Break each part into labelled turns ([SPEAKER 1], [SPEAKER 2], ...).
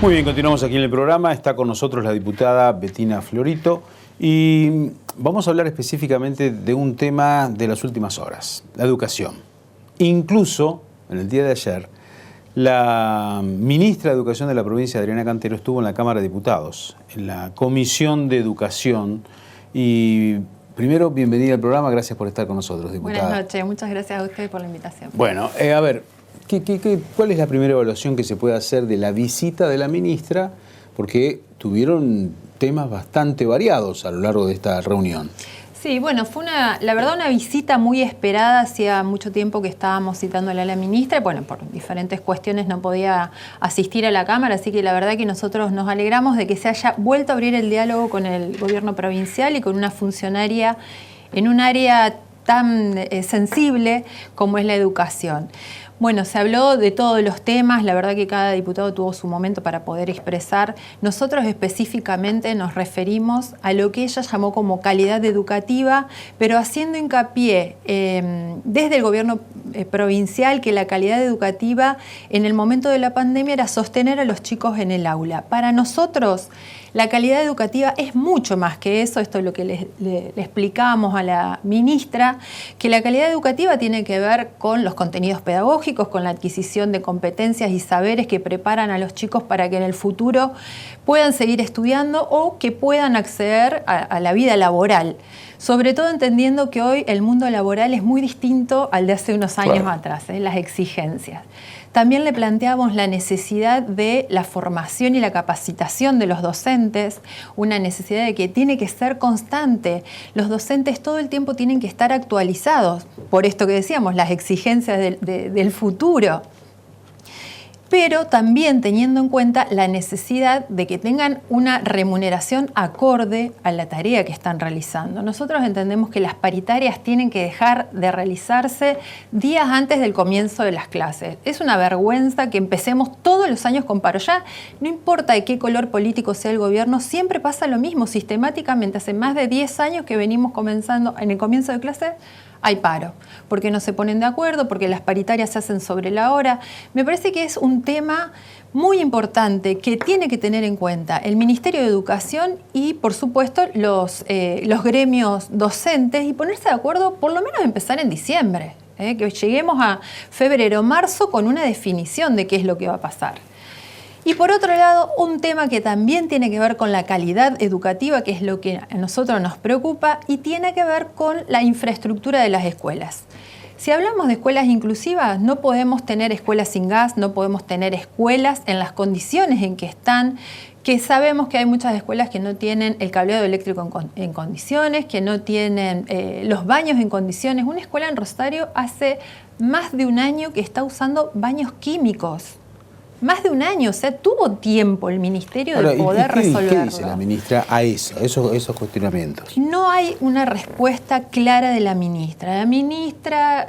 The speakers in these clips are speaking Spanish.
[SPEAKER 1] Muy bien, continuamos aquí en el programa. Está con nosotros la diputada Bettina Fiorito y vamos a hablar específicamente de un tema de las últimas horas, la educación. Incluso, en el día de ayer, la ministra de Educación de la provincia, Adriana Cantero, estuvo en la Cámara de Diputados, en la Comisión de Educación. Y primero, bienvenida al programa, gracias por estar con nosotros, diputada.
[SPEAKER 2] Buenas noches, muchas gracias a ustedes por la invitación.
[SPEAKER 1] Bueno, a ver, ¿cuál es la primera evaluación que se puede hacer de la visita de la ministra? Porque tuvieron temas bastante variados a lo largo de esta reunión.
[SPEAKER 2] Sí, bueno, fue la verdad una visita muy esperada. Hacía mucho tiempo que estábamos citándole a la ministra. Bueno, por diferentes cuestiones no podía asistir a la Cámara, así que la verdad que nosotros nos alegramos de que se haya vuelto a abrir el diálogo con el gobierno provincial y con una funcionaria en un área tan sensible como es la educación. Bueno, se habló de todos los temas, la verdad que cada diputado tuvo su momento para poder expresar. Nosotros específicamente nos referimos a lo que ella llamó como calidad educativa, pero haciendo hincapié desde el gobierno provincial que la calidad educativa en el momento de la pandemia era sostener a los chicos en el aula. Para nosotros, la calidad educativa es mucho más que eso, esto es lo que le explicamos a la ministra, que la calidad educativa tiene que ver con los contenidos pedagógicos, con la adquisición de competencias y saberes que preparan a los chicos para que en el futuro puedan seguir estudiando o que puedan acceder a la vida laboral. Sobre todo entendiendo que hoy el mundo laboral es muy distinto al de hace unos años atrás, las exigencias. También le planteamos la necesidad de la formación y la capacitación de los docentes, una necesidad de que tiene que ser constante. Los docentes todo el tiempo tienen que estar actualizados, por esto que decíamos, las exigencias del futuro. Pero también teniendo en cuenta la necesidad de que tengan una remuneración acorde a la tarea que están realizando. Nosotros entendemos que las paritarias tienen que dejar de realizarse días antes del comienzo de las clases. Es una vergüenza que empecemos todos los años con paro. Ya no importa de qué color político sea el gobierno, siempre pasa lo mismo sistemáticamente. Hace más de 10 años que venimos comenzando, en el comienzo de clase, hay paro, porque no se ponen de acuerdo, porque las paritarias se hacen sobre la hora. Me parece que es un tema muy importante que tiene que tener en cuenta el Ministerio de Educación y, por supuesto, los gremios docentes y ponerse de acuerdo, por lo menos empezar en diciembre, que lleguemos a febrero o marzo con una definición de qué es lo que va a pasar. Y por otro lado, un tema que también tiene que ver con la calidad educativa, que es lo que a nosotros nos preocupa, y tiene que ver con la infraestructura de las escuelas. Si hablamos de escuelas inclusivas, no podemos tener escuelas sin gas, no podemos tener escuelas en las condiciones en que están, que sabemos que hay muchas escuelas que no tienen el cableado eléctrico en condiciones, que no tienen los baños en condiciones. Una escuela en Rosario hace más de un año que está usando baños químicos. Más de un año, o sea, tuvo tiempo el Ministerio de poder resolverlo.
[SPEAKER 1] ¿Qué dice la ministra a esos cuestionamientos?
[SPEAKER 2] No hay una respuesta clara de la ministra. La ministra,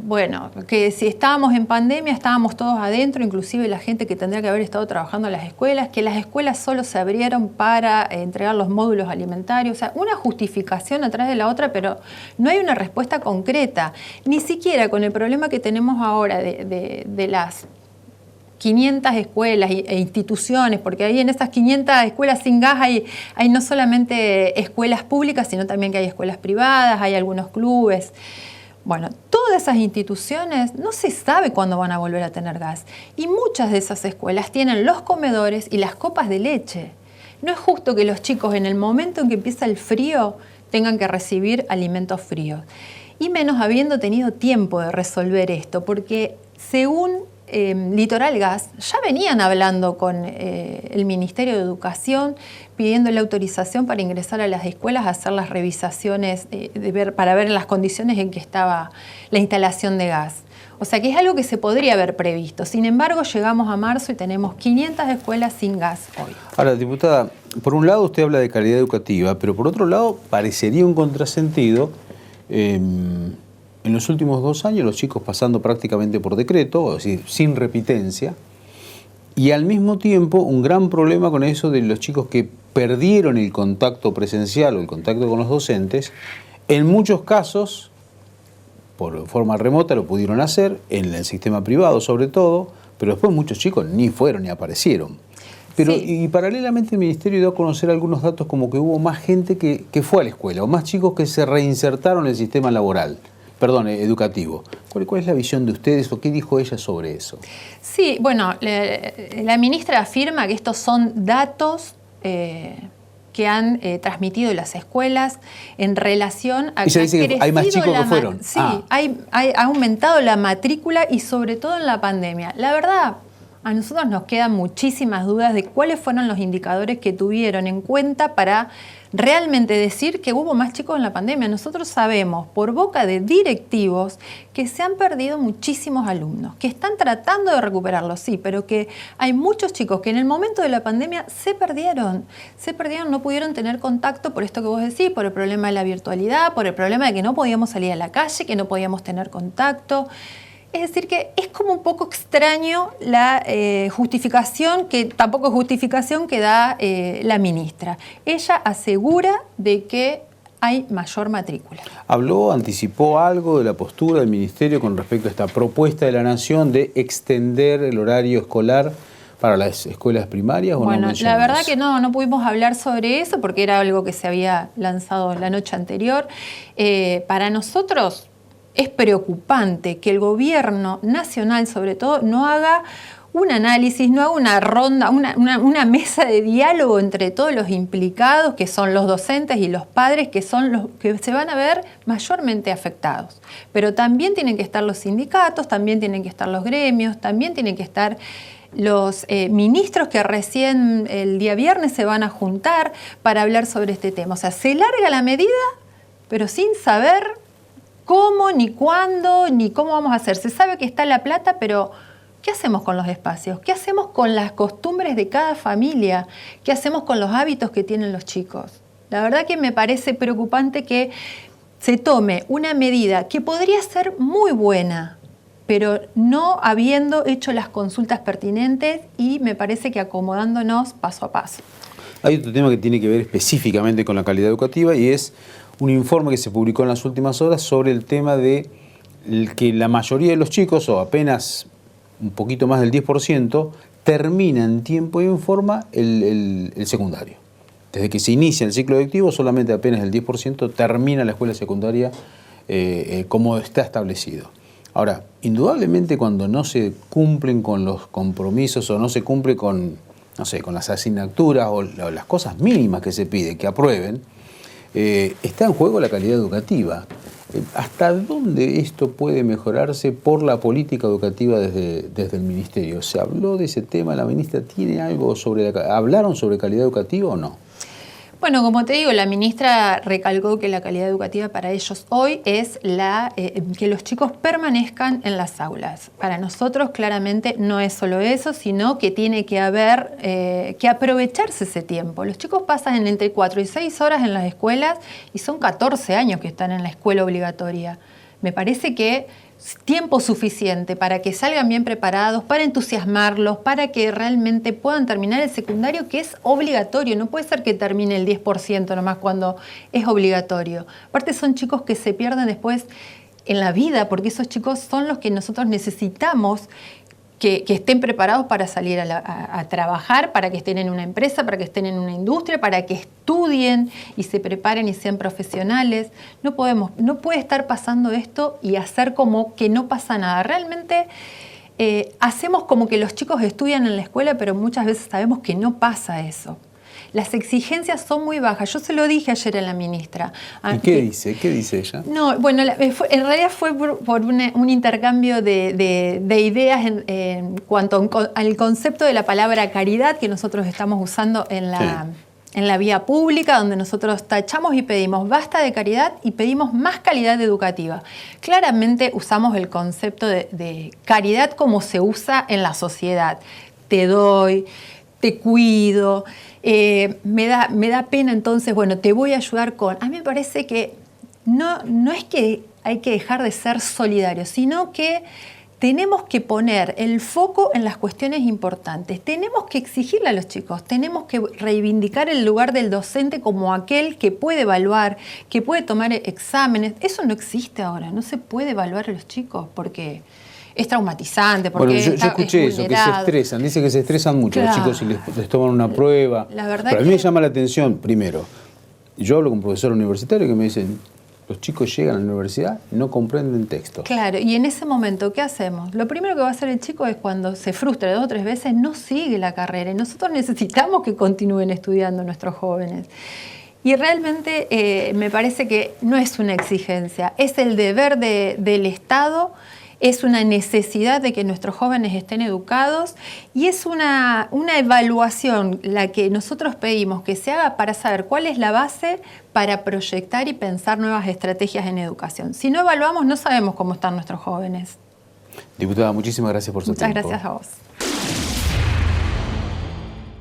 [SPEAKER 2] bueno, que si estábamos en pandemia, estábamos todos adentro, inclusive la gente que tendría que haber estado trabajando en las escuelas, que las escuelas solo se abrieron para entregar los módulos alimentarios, o sea, una justificación atrás de la otra, pero no hay una respuesta concreta. Ni siquiera con el problema que tenemos ahora de las 500 escuelas e instituciones, porque ahí en esas 500 escuelas sin gas hay no solamente escuelas públicas, sino también que hay escuelas privadas, hay algunos clubes. Bueno, todas esas instituciones no se sabe cuándo van a volver a tener gas. Y muchas de esas escuelas tienen los comedores y las copas de leche. No es justo que los chicos en el momento en que empieza el frío tengan que recibir alimentos fríos. Y menos habiendo tenido tiempo de resolver esto, porque según Litoral Gas ya venían hablando con el Ministerio de Educación pidiendo la autorización para ingresar a las escuelas a hacer las revisaciones para ver las condiciones en que estaba la instalación de gas. O sea que es algo que se podría haber previsto. Sin embargo, llegamos a marzo y tenemos 500 escuelas sin gas hoy.
[SPEAKER 1] Ahora, diputada, por un lado usted habla de calidad educativa, pero por otro lado parecería un contrasentido en los últimos 2 años los chicos pasando prácticamente por decreto, es decir, sin repitencia, y al mismo tiempo un gran problema con eso de los chicos que perdieron el contacto presencial o el contacto con los docentes. En muchos casos, por forma remota lo pudieron hacer, en el sistema privado sobre todo, pero después muchos chicos ni fueron ni aparecieron. Pero
[SPEAKER 2] Sí.
[SPEAKER 1] y paralelamente el Ministerio dio a conocer algunos datos como que hubo más gente que fue a la escuela, o más chicos que se reinsertaron en el sistema laboral, perdón, educativo. ¿Cuál es la visión de ustedes o qué dijo ella sobre eso?
[SPEAKER 2] Sí, bueno, la ministra afirma que estos son datos que han transmitido las escuelas en relación a
[SPEAKER 1] Ella dice que hay más chicos que fueron.
[SPEAKER 2] Sí, ha aumentado la matrícula y sobre todo en la pandemia. La verdad, a nosotros nos quedan muchísimas dudas de cuáles fueron los indicadores que tuvieron en cuenta para realmente decir que hubo más chicos en la pandemia. Nosotros sabemos por boca de directivos que se han perdido muchísimos alumnos, que están tratando de recuperarlos, sí, pero que hay muchos chicos que en el momento de la pandemia se perdieron, no pudieron tener contacto por esto que vos decís, por el problema de la virtualidad, por el problema de que no podíamos salir a la calle, que no podíamos tener contacto. Es decir, que es como un poco extraño la justificación, que tampoco es justificación que da la ministra. Ella asegura de que hay mayor matrícula.
[SPEAKER 1] Anticipó algo de la postura del Ministerio con respecto a esta propuesta de la Nación de extender el horario escolar para las escuelas primarias?
[SPEAKER 2] Bueno, la verdad que no pudimos hablar sobre eso porque era algo que se había lanzado la noche anterior. Para nosotros es preocupante que el gobierno nacional, sobre todo, no haga un análisis, no haga una ronda, una mesa de diálogo entre todos los implicados, que son los docentes y los padres, que son los que se van a ver mayormente afectados. Pero también tienen que estar los sindicatos, también tienen que estar los gremios, también tienen que estar los ministros que recién el día viernes se van a juntar para hablar sobre este tema. O sea, se larga la medida, pero sin saber cómo, ni cuándo, ni cómo vamos a hacer. Se sabe que está la plata, pero ¿qué hacemos con los espacios? ¿Qué hacemos con las costumbres de cada familia? ¿Qué hacemos con los hábitos que tienen los chicos? La verdad que me parece preocupante que se tome una medida que podría ser muy buena, pero no habiendo hecho las consultas pertinentes y me parece que acomodándonos paso a paso.
[SPEAKER 1] Hay otro tema que tiene que ver específicamente con la calidad educativa y es un informe que se publicó en las últimas horas sobre el tema de que la mayoría de los chicos, o apenas un poquito más del 10%, termina en tiempo y en forma el secundario. Desde que se inicia el ciclo lectivo, solamente apenas el 10% termina la escuela secundaria como está establecido. Ahora, indudablemente cuando no se cumplen con los compromisos o no se cumple con, no sé, con las asignaturas o las cosas mínimas que se pide que aprueben, está en juego la calidad educativa. ¿Hasta dónde esto puede mejorarse por la política educativa desde el Ministerio? ¿Se habló de ese tema? ¿La ministra tiene algo sobre hablaron sobre calidad educativa o no?
[SPEAKER 2] Bueno, como te digo, la ministra recalcó que la calidad educativa para ellos hoy es que los chicos permanezcan en las aulas. Para nosotros claramente no es solo eso, sino que tiene que haber, que aprovecharse ese tiempo. Los chicos pasan entre 4 y 6 horas en las escuelas y son 14 años que están en la escuela obligatoria. Me parece que tiempo suficiente para que salgan bien preparados, para entusiasmarlos, para que realmente puedan terminar el secundario, que es obligatorio. No puede ser que termine el 10% nomás cuando es obligatorio. Aparte son chicos que se pierden después en la vida, porque esos chicos son los que nosotros necesitamos que estén preparados para salir a trabajar, para que estén en una empresa, para que estén en una industria, para que estudien y se preparen y sean profesionales. No puede estar pasando esto y hacer como que no pasa nada. Realmente hacemos como que los chicos estudian en la escuela, pero muchas veces sabemos que no pasa eso. Las exigencias son muy bajas. Yo se lo dije ayer a la ministra.
[SPEAKER 1] ¿Y qué dice? ¿Qué dice ella?
[SPEAKER 2] No, bueno, en realidad fue por un intercambio de ideas en cuanto al concepto de la palabra caridad que nosotros estamos usando en la vía pública, donde nosotros tachamos y pedimos basta de caridad y pedimos más calidad educativa. Claramente usamos el concepto de caridad como se usa en la sociedad. Te doy, te cuido. Me da pena, entonces, bueno, te voy a ayudar con... A mí me parece que no es que hay que dejar de ser solidarios, sino que tenemos que poner el foco en las cuestiones importantes. Tenemos que exigirle a los chicos, tenemos que reivindicar el lugar del docente como aquel que puede evaluar, que puede tomar exámenes. Eso no existe ahora, no se puede evaluar a los chicos porque es traumatizante porque
[SPEAKER 1] bueno, yo
[SPEAKER 2] es
[SPEAKER 1] escuché eso, que se
[SPEAKER 2] vulnerado.
[SPEAKER 1] estresan, dice que se estresan mucho
[SPEAKER 2] Claro.
[SPEAKER 1] los chicos si les toman una prueba.
[SPEAKER 2] La verdad
[SPEAKER 1] Pero a mí me
[SPEAKER 2] que-
[SPEAKER 1] llama la atención, primero, yo hablo con profesores universitarios que me dicen, los chicos llegan a la universidad, no comprenden textos.
[SPEAKER 2] Claro, y en ese momento, ¿qué hacemos? Lo primero que va a hacer el chico es cuando se frustra 2 o 3 veces, no sigue la carrera. Y nosotros necesitamos que continúen estudiando nuestros jóvenes. Y realmente me parece que no es una exigencia, es el deber del Estado, es una necesidad de que nuestros jóvenes estén educados y es una evaluación la que nosotros pedimos que se haga para saber cuál es la base para proyectar y pensar nuevas estrategias en educación. Si no evaluamos, no sabemos cómo están nuestros jóvenes.
[SPEAKER 1] Diputada, muchísimas gracias por su
[SPEAKER 2] Muchas
[SPEAKER 1] tiempo.
[SPEAKER 2] gracias a vos.